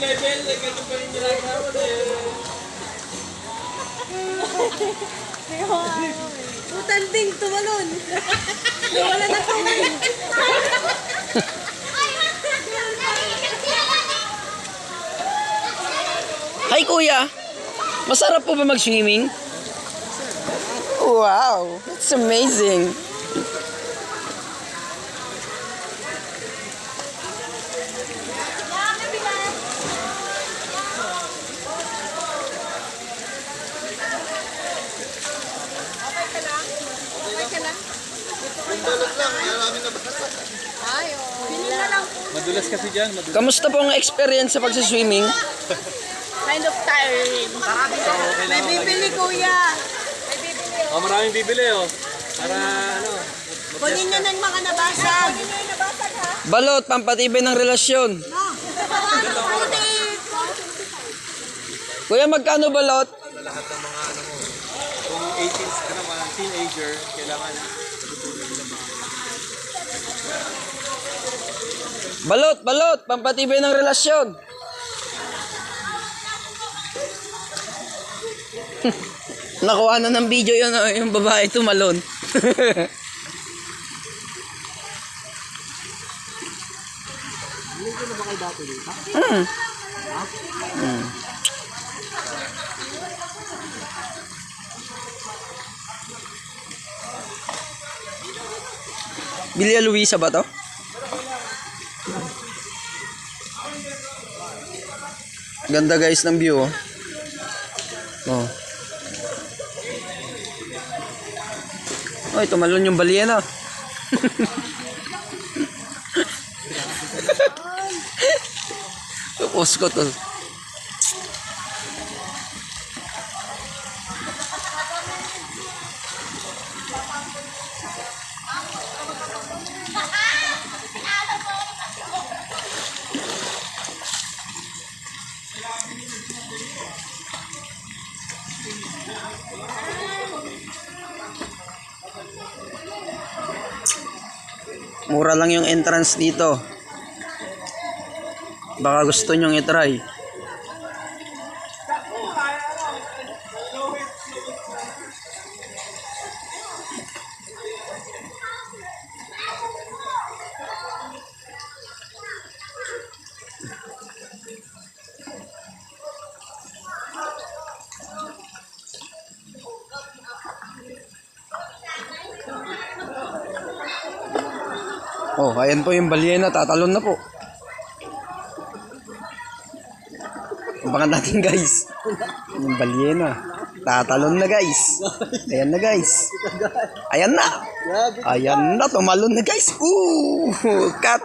level, ganito pa yung ginagawa eh. Utanding, tumalon. Wala na tumalon. Hi kuya, masarap po ba mag-swimming? Wow, it's amazing. Madulas kasi dyan, madulas. Kamusta po ang experience sa pagsiswimming? Kind of tiring. May bibili, kuya. Oh, maraming bibili oh. Para ano, Kunin nyo ng mga nabasag. Balot, pampatibay ng relasyon. Kuya, magkano balot? lahat ng mga ano mo. Kung 18s ka naman, teenager, kailangan matutulog nila mga. Balot, balot, pampatibay ng relasyon. Nakuha na ng video yun, yung babae tumalon. Hindi na ba kayo dati dito? Bilya Luisa ba to? Ganda guys ng view oh. Oh. Ay, tumalon yung balyena. Tapos ko to. Mura lang yung entrance dito. Baka gusto nyong i-try. Oh, ayan po yung balyena, tatalon na po. Abangan natin guys. Yung balyena, tatalon na guys. Ayan na guys. Ayan na. Ayan na, tumalon na guys. Cut.